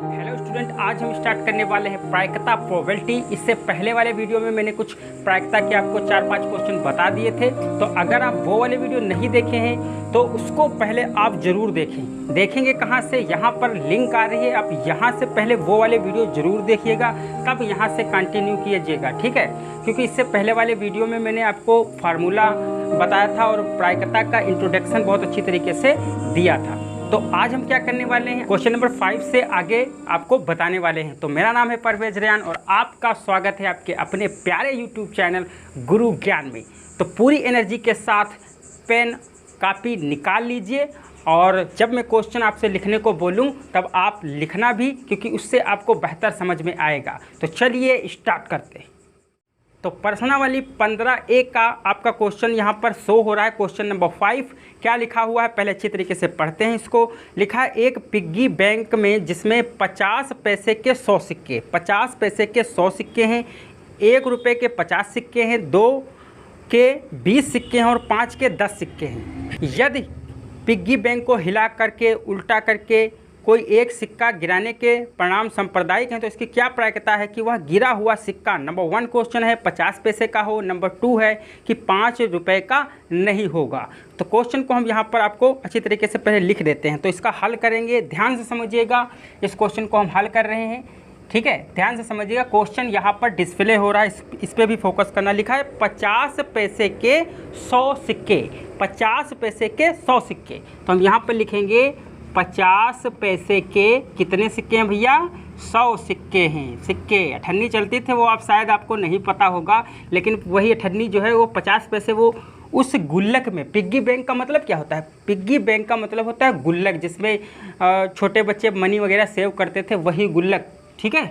Hello student, आज हम start करने वाले हैं प्रायिकता प्रोबेबिलिटी। इससे पहले वाले वीडियो में मैंने कुछ प्रायिकता के आपको 4-5 क्वेश्चन बता दिए थे, तो अगर आप वो वाले वीडियो नहीं देखे हैं तो उसको पहले आप ज़रूर देखें। देखेंगे कहाँ से? यहाँ पर लिंक आ रही है, आप यहाँ से पहले वो वाले वीडियो ज़रूर देखिएगा, तब यहाँ से कंटिन्यू कीजिएगा, ठीक है? क्योंकि इससे पहले वाले वीडियो में मैंने आपको फार्मूला बताया था और प्रायिकता का इंट्रोडक्शन बहुत अच्छी तरीके से दिया था। तो आज हम क्या करने वाले हैं, क्वेश्चन नंबर 5 से आगे आपको बताने वाले हैं। तो मेरा नाम है परवेज रेयान और आपका स्वागत है आपके अपने प्यारे यूट्यूब चैनल गुरु ज्ञान में। तो पूरी एनर्जी के साथ पेन कापी निकाल लीजिए और जब मैं क्वेश्चन आपसे लिखने को बोलूं तब आप लिखना भी, क्योंकि उससे आपको बेहतर समझ में आएगा। तो चलिए स्टार्ट करते हैं। तो प्रश्नावली 15A का आपका क्वेश्चन यहाँ पर शो हो रहा है। क्वेश्चन नंबर 5 क्या लिखा हुआ है, पहले अच्छी तरीके से पढ़ते हैं इसको। लिखा है एक पिग्गी बैंक में जिसमें 50 पैसे के 100 सिक्के, 50 पैसे के 100 सिक्के हैं, 1 रुपये के 50 सिक्के हैं, 2 के 20 सिक्के हैं और 5 के 10 सिक्के हैं। यदि पिग्गी बैंक को हिला करके उल्टा करके कोई एक सिक्का गिराने के परिणाम सांप्रदायिक हैं, तो इसकी क्या प्रायिकता है कि वह गिरा हुआ सिक्का, नंबर 1 क्वेश्चन है, 50 पैसे का हो, नंबर 2 है कि 5 रुपये का नहीं होगा। तो क्वेश्चन को हम यहाँ पर आपको अच्छी तरीके से पहले लिख देते हैं। तो इसका हल करेंगे, ध्यान से समझिएगा। इस क्वेश्चन को हम हल कर रहे हैं, ठीक है? ध्यान से समझिएगा। क्वेश्चन यहाँ पर डिस्प्ले हो रहा है, इस पर भी फोकस करना। लिखा है 50 पैसे के 100 सिक्के, 50 पैसे के 100 सिक्के। तो हम यहाँ पर लिखेंगे 50 पैसे के कितने सिक्के हैं भैया? 100 सिक्के हैं। सिक्के अठन्नी चलती थे, वो आप शायद आपको नहीं पता होगा, लेकिन वही अठन्नी जो है वो 50 पैसे वो उस गुल्लक में। पिग्गी बैंक का मतलब क्या होता है? पिग्गी बैंक का मतलब होता है गुल्लक, जिसमें छोटे बच्चे मनी वगैरह सेव करते थे, वही गुल्लक, ठीक है?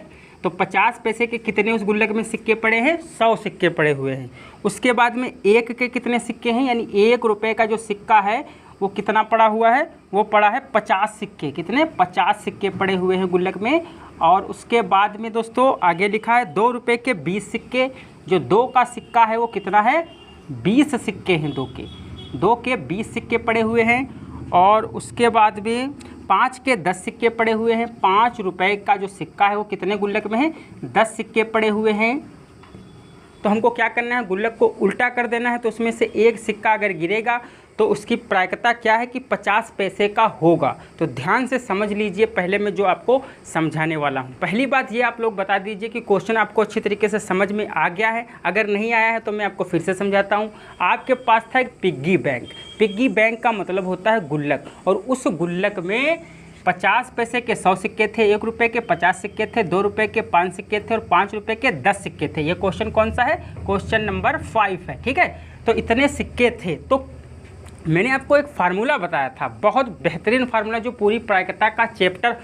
तो 50 पैसे के कितने उस गुल्लक में सिक्के पड़े हैं? 100 सिक्के पड़े हुए हैं। उसके बाद में 1 के कितने सिक्के हैं, यानी 1 रुपये का जो सिक्का है वो कितना पड़ा हुआ है? वो पड़ा है 50 सिक्के। कितने? 50 सिक्के पड़े हुए हैं गुल्लक में। और उसके बाद में दोस्तों आगे लिखा है 2 रुपये के 20 सिक्के। जो 2 का सिक्का है वो कितना है? 20 सिक्के हैं। 2 के 20 सिक्के पड़े हुए हैं। और उसके बाद में 5 के 10 सिक्के पड़े हुए हैं। 5 रुपये का जो सिक्का है वो कितने गुल्लक में है? 10 सिक्के पड़े हुए हैं। तो हमको क्या करना है? गुल्लक को उल्टा कर देना है। तो उसमें से एक सिक्का अगर गिरेगा तो उसकी प्रायिकता क्या है कि 50 पैसे का होगा। तो ध्यान से समझ लीजिए पहले मैं जो आपको समझाने वाला हूँ। पहली बात ये आप लोग बता दीजिए कि क्वेश्चन आपको अच्छी तरीके से समझ में आ गया है। अगर नहीं आया है तो मैं आपको फिर से समझाता हूँ। आपके पास था एक पिग्गी बैंक। पिग्गी बैंक का मतलब होता है गुल्लक, और उस गुल्लक में 50 पैसे के 100 सिक्के थे, 1 रुपये के 50 सिक्के थे, 2 रुपये के 5 सिक्के थे और 5 रुपये के 10 सिक्के थे। ये क्वेश्चन कौन सा है? क्वेश्चन नंबर 5 है, ठीक है? तो इतने सिक्के थे। तो मैंने आपको एक फार्मूला बताया था, बहुत बेहतरीन फार्मूला, जो पूरी प्रायिकता का चैप्टर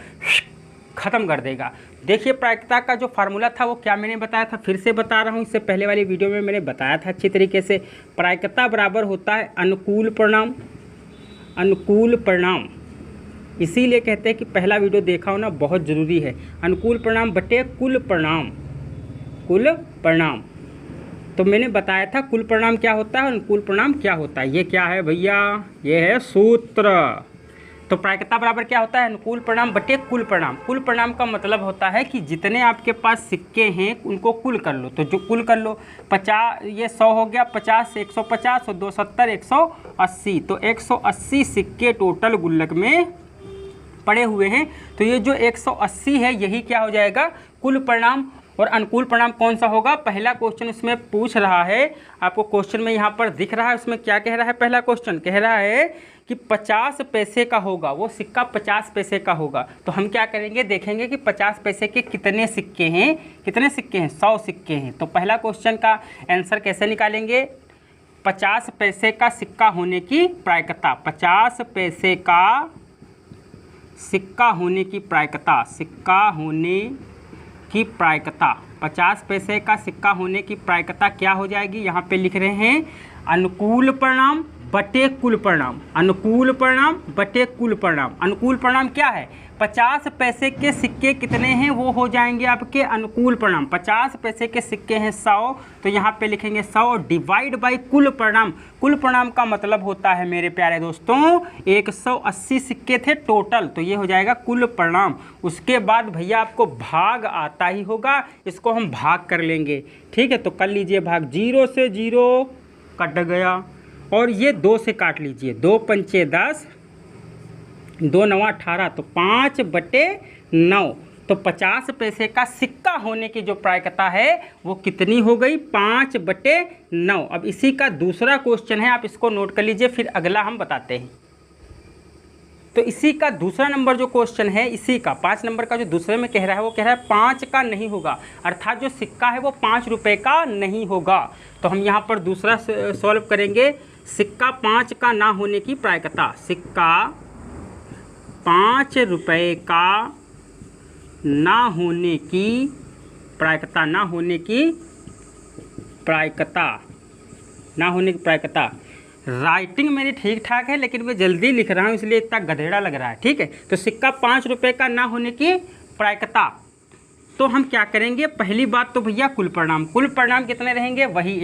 ख़त्म कर देगा। देखिए प्रायिकता का जो फार्मूला था वो क्या मैंने बताया था, फिर से बता रहा हूँ। इससे पहले वाली वीडियो में मैंने बताया था अच्छी तरीके से। प्रायिकता बराबर होता है अनुकूल परिणाम, अनुकूल परिणाम। इसीलिए कहते हैं कि पहला वीडियो देखा होना बहुत ज़रूरी है। अनुकूल परिणाम बटे कुल परिणाम, कुल परिणाम। तो मैंने बताया था कुल परिणाम क्या होता है, अनुकूल परिणाम क्या होता है। ये क्या है भैया? ये है सूत्र। तो प्रायिकता बराबर क्या होता है? अनुकूल परिणाम बटे कुल परिणाम। कुल परिणाम का मतलब होता है कि जितने आपके पास सिक्के हैं उनको कुल कर लो। तो जो कुल कर लो, 50, ये 100 हो गया, 50 150 और 2 70 180। तो 180 सिक्के टोटल गुल्लक में पड़े हुए हैं। तो ये जो 180 है यही क्या हो जाएगा? कुल परिणाम। और अनुकूल परिणाम कौन सा होगा? पहला क्वेश्चन उसमें पूछ रहा है, आपको क्वेश्चन में यहाँ पर दिख रहा है, उसमें क्या कह रहा है? पहला क्वेश्चन कह रहा है कि 50 पैसे का होगा, वो सिक्का 50 पैसे का होगा। तो हम क्या करेंगे, देखेंगे कि 50 पैसे के कितने सिक्के हैं। कितने सिक्के हैं? 100 सिक्के हैं। तो पहला क्वेश्चन का आंसर कैसे निकालेंगे? 50 पैसे का सिक्का होने की प्रायिकता, 50 पैसे का सिक्का होने की प्रायिकता, सिक्का होने की प्रायिकता, 50 पैसे का सिक्का होने की प्रायिकता क्या हो जाएगी? यहाँ पे लिख रहे हैं अनुकूल परिणाम बटे कुल परिणाम, अनुकूल परिणाम बटे कुल परिणाम। अनुकूल परिणाम क्या है? 50 पैसे के सिक्के कितने हैं, वो हो जाएंगे आपके अनुकूल परिणाम। 50 पैसे के सिक्के हैं 100, तो यहाँ पे लिखेंगे 100 डिवाइड बाई कुल परिणाम। कुल परिणाम का मतलब होता है मेरे प्यारे दोस्तों 180 सिक्के थे टोटल, तो ये हो जाएगा कुल परिणाम। उसके बाद भैया आपको भाग आता ही होगा, इसको हम भाग कर लेंगे। ठीक है, तो कर लीजिए भाग। 0 से 0 कट गया और ये 2 से काट लीजिए। 2 पंचे 10, 2 9 18, तो 5/9। तो 50 पैसे का सिक्का होने की जो प्रायिकता है वो कितनी हो गई? 5/9। अब इसी का दूसरा क्वेश्चन है, आप इसको नोट कर लीजिए, फिर अगला हम बताते हैं। तो इसी का दूसरा नंबर जो क्वेश्चन है, इसी का 5 नंबर का जो दूसरे में कह रहा है, वो कह रहा है 5 का नहीं होगा, अर्थात जो सिक्का है वो 5 रुपये का नहीं होगा। तो हम यहाँ पर दूसरा सॉल्व करेंगे। सिक्का 5 का ना होने की प्रायिकता, सिक्का 5 रुपये का ना होने की प्रायिकता, ना होने की प्रायिकता, ना होने की प्रायिकता। राइटिंग मेरी ठीक ठाक है लेकिन मैं जल्दी लिख रहा हूँ इसलिए इतना गधेड़ा लग रहा है। ठीक है, तो सिक्का 5 रुपये का ना होने की प्रायिकता, तो हम क्या करेंगे? पहली बात तो भैया कुल परिणाम, कुल परिणाम कितने रहेंगे? वही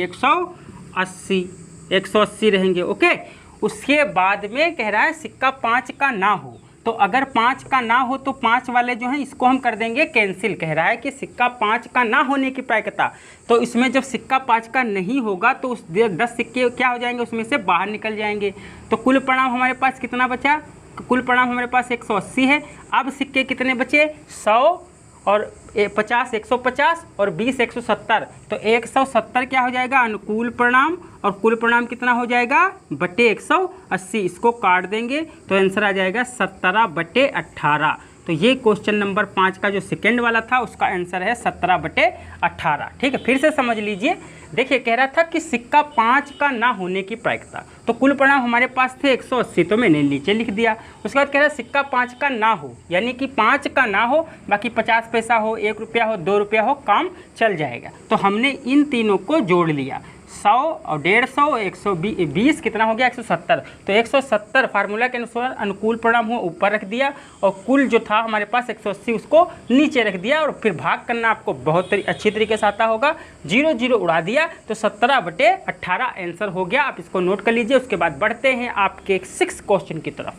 180 रहेंगे। ओके, उसके बाद में कह रहा है सिक्का 5 का ना हो, तो अगर 5 का ना हो तो 5 वाले जो हैं इसको हम कर देंगे कैंसिल। कह रहा है कि सिक्का 5 का ना होने की प्रायिकता, तो इसमें जब सिक्का 5 का नहीं होगा तो उस 10 सिक्के क्या हो जाएंगे, उसमें से बाहर निकल जाएंगे। तो कुल परिणाम हमारे पास कितना बचा? कुल परिणाम हमारे पास 180 है। अब सिक्के कितने बचे? 100 और 50 150 और 20 170, तो 170 क्या हो जाएगा? अनुकूल परिणाम, और कुल परिणाम कितना हो जाएगा? बटे 180। इसको काट देंगे तो आंसर आ जाएगा 17/18। तो ये क्वेश्चन नंबर 5 का जो सेकेंड वाला था उसका आंसर है 17/18। ठीक है, फिर से समझ लीजिए। देखिए, कह रहा था कि सिक्का 5 का ना होने की प्रायिकता, तो कुल परिणाम हमारे पास थे 180, तो मैंने नीचे लिख दिया। उसके बाद कह रहा है सिक्का 5 का ना हो, यानी कि 5 का ना हो, बाकी 50 पैसा हो, 1 रुपया हो, 2 रुपया हो, काम चल जाएगा। तो हमने इन तीनों को जोड़ लिया, 100 और 150, 120 कितना हो गया? 170। तो 170 फार्मूला के अनुसार अनुकूल परिणाम हो ऊपर रख दिया, और कुल जो था हमारे पास 180 उसको नीचे रख दिया, और फिर भाग करना आपको बहुत अच्छी तरीके से आता होगा। 0 0 उड़ा दिया तो 17/18 आंसर हो गया। आप इसको नोट कर लीजिए। उसके बाद बढ़ते हैं आपके 6 क्वेश्चन की तरफ।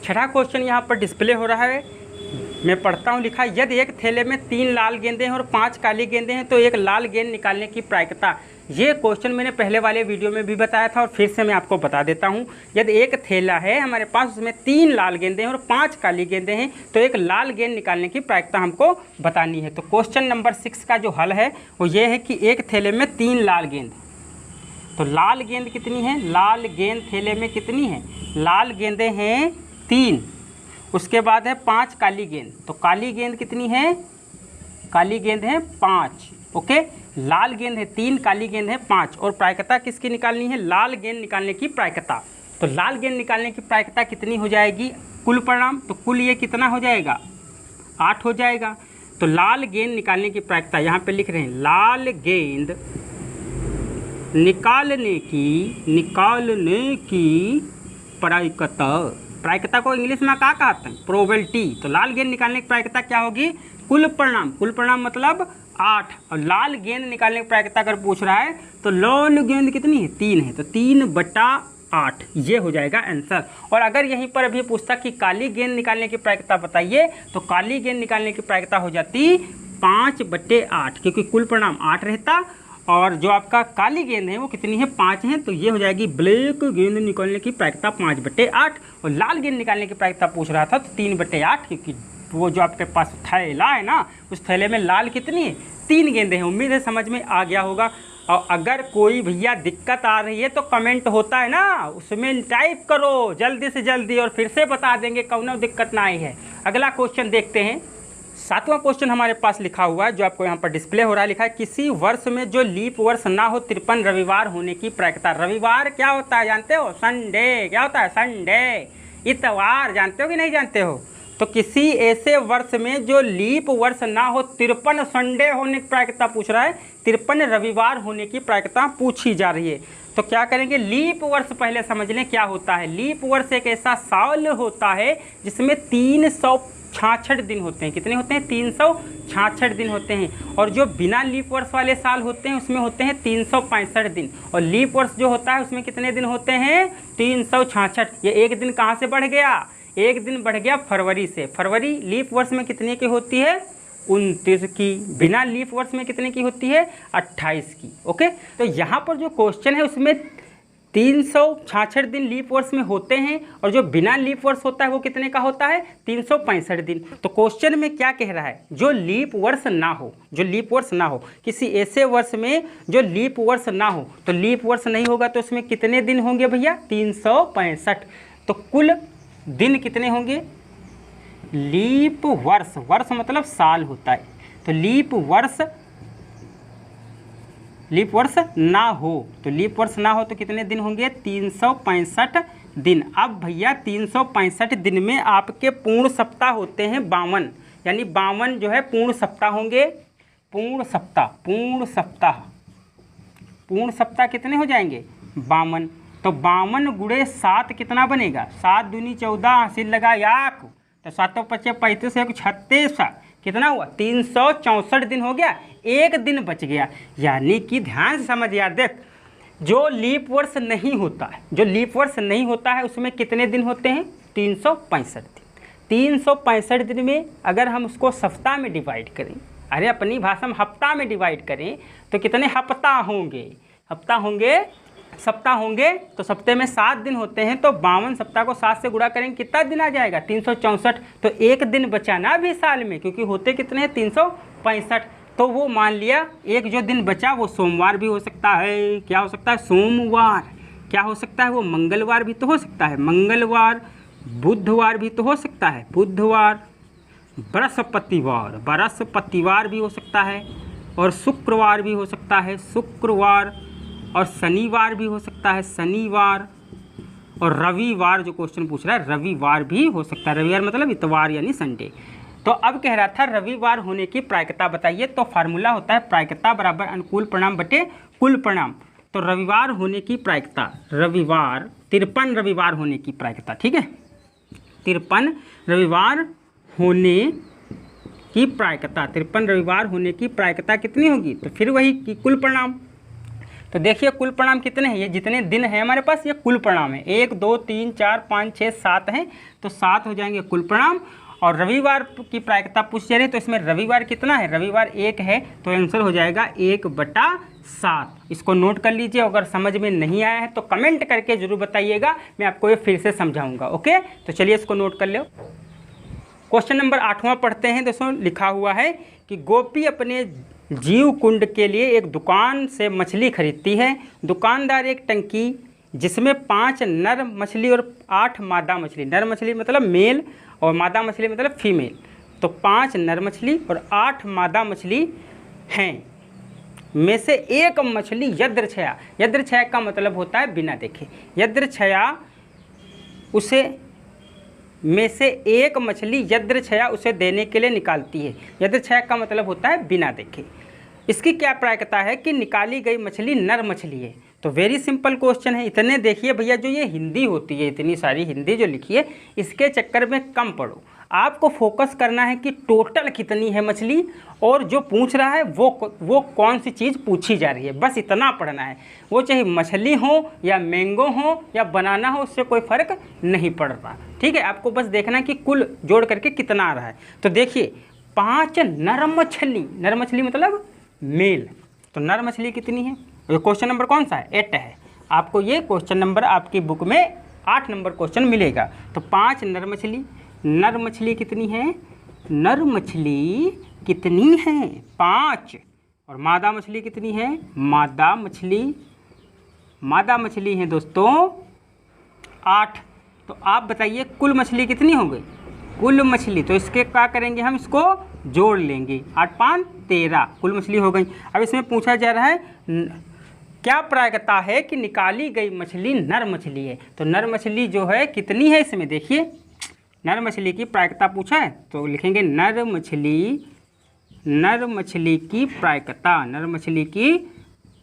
छठा क्वेश्चन यहाँ पर डिस्प्ले हो रहा है, मैं पढ़ता हूँ। लिखा, यदि एक थैले में 3 लाल गेंदें हैं और 5 काली गेंदें हैं तो एक लाल गेंद निकालने की प्रायिकता। ये क्वेश्चन मैंने पहले वाले वीडियो में भी बताया था और फिर से मैं आपको बता देता हूँ। यदि एक थैला है हमारे पास, उसमें 3 लाल गेंदें हैं और 5 काली गेंदें हैं, तो एक लाल गेंद निकालने की प्रायिकता हमको बतानी है। तो क्वेश्चन नंबर 6 का जो हल है वो ये है कि एक थैले में 3 लाल गेंद, तो लाल गेंद कितनी है? लाल गेंद थैले में कितनी है? लाल गेंदें हैं 3। उसके बाद है 5 काली गेंद, तो काली गेंद कितनी है? काली गेंद है 5। ओके, लाल गेंद है 3, काली गेंद है 5, और प्रायिकता किसकी निकालनी है? लाल गेंद निकालने की प्रायिकता। तो लाल गेंद निकालने की प्रायिकता कितनी हो जाएगी? कुल परिणाम, तो कुल ये कितना हो जाएगा? 8 हो जाएगा। तो लाल गेंद निकालने की प्रायिकता यहाँ पे लिख रहे हैं, लाल गेंद निकालने की प्रायिकता को इंग्लिश में क्या कहते हैं? प्रोबेबिलिटी। तो लाल गेंद निकालने की प्रायिकता क्या होगी? कुल परिणाम। कुल परिणाम मतलब 8, और लाल गेंद निकालने की प्रायिकता अगर पूछ रहा है तो लाल गेंद कितनी है? 3 है, तो 3/8 ये हो जाएगा आंसर। और अगर यहीं पर अभी पूछता कि काली गेंद निकालने की प्रायिकता बताइए, तो काली गेंद निकालने की प्रायिकता हो जाती 5/8, क्योंकि कुल परिणाम 8 रहता, और जो आपका काली गेंद है वो कितनी है? 5 है, तो ये हो जाएगी ब्लैक गेंद निकालने की प्रायिकता 5/8। और लाल गेंद निकालने की प्रायिकता पूछ रहा था तो 3/8, क्योंकि वो जो आपके पास थैला है ना, उस थैले में लाल कितनी है? 3 गेंदें हैं। उम्मीद है समझ में आ गया होगा। और अगर कोई भैया दिक्कत आ रही है तो कमेंट होता है ना, उसमें टाइप करो जल्दी से जल्दी, और फिर से बता देंगे कौनो दिक्कत ना आई है। अगला क्वेश्चन देखते हैं। 7वां क्वेश्चन हमारे पास लिखा हुआ है, जो आपको यहाँ पर डिस्प्ले हो रहा है। लिखा है, किसी वर्ष में जो लीप वर्ष ना हो 53 रविवार होने की प्रायिकता। रविवार क्या होता है जानते हो? संडे। क्या होता है? संडे। इतवार जानते हो कि नहीं जानते हो? तो किसी ऐसे वर्ष में जो लीप वर्ष ना हो, 53 संडे होने की प्रायिकता पूछ रहा है, 53 रविवार होने की प्रायिकता पूछी जा रही है। तो क्या करेंगे, लीप वर्ष पहले समझ लें क्या होता है। लीप वर्ष एक ऐसा साल होता है जिसमें 366 दिन होते हैं। कितने होते हैं? 366 दिन होते हैं। और जो बिना लीप वर्ष वाले साल होते हैं उसमें होते हैं 365 दिन। और लीप वर्ष जो होता है उसमें कितने दिन होते हैं? 366। ये एक दिन कहाँ से बढ़ गया? एक दिन बढ़ गया फरवरी से। फरवरी लीप वर्ष में कितने की होती है? 29 की। बिना लीप वर्ष में कितने की होती है? 28 की। ओके, तो यहाँ पर जो क्वेश्चन है उसमें 366 दिन लीप वर्ष में होते हैं और जो बिना लीप वर्ष होता है वो कितने का होता है? 365 दिन। तो क्वेश्चन में क्या कह रहा है? जो लीप वर्ष ना हो, जो लीप वर्ष ना हो, किसी ऐसे वर्ष में जो लीप वर्ष ना हो, तो लीप वर्ष नहीं होगा तो उसमें कितने दिन होंगे भैया? 365। तो कुल दिन कितने होंगे? लीप वर्ष, वर्ष मतलब साल होता है, तो लीप वर्ष ना हो, तो लीप वर्ष ना हो तो कितने दिन होंगे? 365 दिन। अब भैया 365 दिन में आपके पूर्ण सप्ताह होते हैं 52, यानी 52 जो है पूर्ण सप्ताह होंगे। पूर्ण सप्ताह कितने हो जाएंगे? 52। तो 52 गुणे 7 कितना बनेगा? 7 दूनी 14, हासिल लगा 1, तो 7 × 5 = 35, 1 36, कितना हुआ? 364 दिन हो गया, एक दिन बच गया। यानी कि ध्यान से समझ यार, देख जो लीप वर्ष नहीं होता है, जो लीप वर्ष नहीं होता है उसमें कितने दिन होते हैं? 365 दिन। 365 दिन में अगर हम उसको सप्ताह में डिवाइड करें, अरे अपनी भाषा में हफ्ता में डिवाइड करें, तो कितने हफ्ता होंगे? सप्ताह होंगे। तो सप्ताह में 7 दिन होते हैं, तो 52 सप्ताह को 7 से गुणा करेंगे, कितना दिन आ जाएगा? 364। तो एक दिन बचा ना अभी साल में, क्योंकि होते कितने हैं? 365। तो वो मान लिया एक जो दिन बचा वो सोमवार भी हो सकता है। क्या हो सकता है? सोमवार। क्या हो सकता है? वो मंगलवार भी तो हो सकता है, मंगलवार। बुधवार भी तो हो सकता है, बुधवार। बृहस्पतिवार भी हो सकता है, और शुक्रवार भी हो सकता है, शुक्रवार। और शनिवार भी हो सकता है, शनिवार। और रविवार, जो क्वेश्चन पूछ रहा है रविवार भी हो सकता है। रविवार मतलब इतवार यानी संडे। तो अब कह रहा था रविवार होने की प्रायिकता बताइए। तो फार्मूला होता है प्रायिकता बराबर अनुकूल परिणाम बटे कुल परिणाम। तो रविवार होने की प्रायिकता, रविवार 53 रविवार होने की प्रायिकता, ठीक है, 53 रविवार होने की प्रायिकता, 53 रविवार होने की प्रायिकता कितनी होगी? तो फिर वही कि कुल परिणाम। तो देखिए कुल परिणाम कितने हैं? ये जितने दिन हैं हमारे पास ये कुल परिणाम है। 1 2 3 4 5 6 7 हैं, तो 7 हो जाएंगे कुल परिणाम। और रविवार की प्रायिकता पूछ रही है, तो इसमें रविवार कितना है? रविवार 1 है, तो आंसर हो जाएगा 1/7। इसको नोट कर लीजिए। अगर समझ में नहीं आया है तो कमेंट करके जरूर बताइएगा, मैं आपको ये फिर से समझाऊंगा। ओके, तो चलिए इसको नोट कर लो। क्वेश्चन नंबर 8वां पढ़ते हैं। दोस्तों लिखा हुआ है कि गोपी अपने जीव कुंड के लिए एक दुकान से मछली खरीदती है। दुकानदार एक टंकी जिसमें 5 नर मछली और 8 मादा मछली, नर मछली मतलब मेल और मादा मछली मतलब फीमेल, तो 5 नर मछली और 8 मादा मछली हैं, में से एक मछली यदृच्छया, यदृच्छया का मतलब होता है बिना देखे, यदृच्छया उसे में से एक मछली यदृच्छया उसे देने के लिए निकालती है। यदृच्छया का मतलब होता है बिना देखे। इसकी क्या प्रायिकता है कि निकाली गई मछली नर मछली है। तो वेरी सिंपल क्वेश्चन है। इतने देखिए भैया, जो ये हिंदी होती है, इतनी सारी हिंदी जो लिखी है, इसके चक्कर में कम पढ़ो। आपको फोकस करना है कि टोटल कितनी है मछली और जो पूछ रहा है वो कौन सी चीज़ पूछी जा रही है, बस इतना पढ़ना है। वो चाहे मछली हो या मैंगो हो या बनाना हो, उससे कोई फ़र्क नहीं पड़ रहा। ठीक है, आपको बस देखना है कि कुल जोड़ करके कितना आ रहा है। तो देखिए 5 नर मछली, नर मछली मतलब मेल, तो नर मछली कितनी है? ये क्वेश्चन नंबर कौन सा है? 8 है। आपको ये क्वेश्चन नंबर आपकी बुक में 8 नंबर क्वेश्चन मिलेगा। तो 5 नर मछली, नर मछली कितनी है? नर मछली कितनी है? 5। और मादा मछली कितनी है? मादा मछली है दोस्तों 8। तो आप बताइए कुल मछली कितनी हो गई? कुल मछली, तो इसके क्या करेंगे हम? इसको जोड़ लेंगे, 8 5 13 कुल मछली हो गई। अब इसमें पूछा जा रहा है क्या प्रायिकता है कि निकाली गई मछली नर मछली है। तो नर मछली जो है कितनी है इसमें देखिए, नर मछली की प्रायिकता पूछा है तो लिखेंगे नर मछली की प्रायिकता, नर मछली की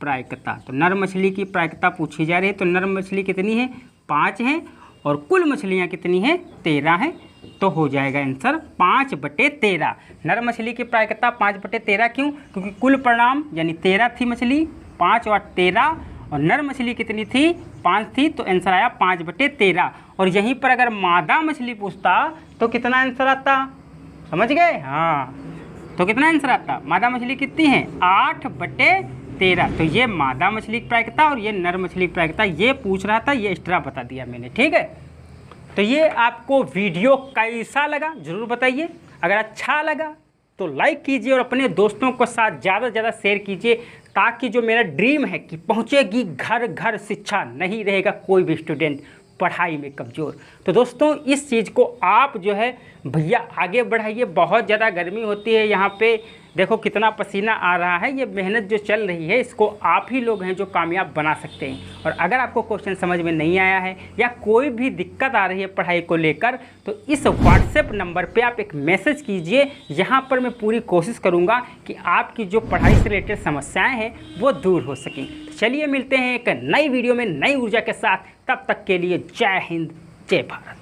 प्रायिकता। तो नर मछली की प्रायिकता पूछी जा रही है, तो नर मछली कितनी है 5 है और कुल मछलियाँ कितनी हैं 13 हैं, तो हो जाएगा आंसर 5/13। नर मछली की प्रायिकता 5/13 क्यों? क्योंकि कुल परिणाम यानी 13 थी मछली, 5 और 13, और नर मछली कितनी थी 5 थी, तो आंसर आया 5/13। और यहीं पर अगर मादा मछली पूछता तो कितना आंसर आता, समझ गए? हाँ, तो कितना आंसर आता? मादा मछली कितनी है 8/13। तो ये मादा मछली की प्रायिकता और ये नर मछली की प्रायिकता ये पूछ रहा था, ये एक्स्ट्रा बता दिया मैंने, ठीक है। तो ये आपको वीडियो कैसा लगा ज़रूर बताइए। अगर अच्छा लगा तो लाइक कीजिए और अपने दोस्तों के साथ ज़्यादा से ज़्यादा शेयर कीजिए, ताकि जो मेरा ड्रीम है कि पहुंचेगी घर घर शिक्षा, नहीं रहेगा कोई भी स्टूडेंट पढ़ाई में कमज़ोर। तो दोस्तों इस चीज़ को आप जो है भैया आगे बढ़ाइए। बहुत ज़्यादा गर्मी होती है यहाँ पे, देखो कितना पसीना आ रहा है। ये मेहनत जो चल रही है इसको आप ही लोग हैं जो कामयाब बना सकते हैं। और अगर आपको क्वेश्चन समझ में नहीं आया है या कोई भी दिक्कत आ रही है पढ़ाई को लेकर, तो इस व्हाट्सएप नंबर पे आप एक मैसेज कीजिए। यहाँ पर मैं पूरी कोशिश करूँगा कि आपकी जो पढ़ाई से रिलेटेड समस्याएँ हैं वो दूर हो सकें। चलिए मिलते हैं एक नई वीडियो में नई ऊर्जा के साथ, तब तक के लिए जय हिंद जय भारत।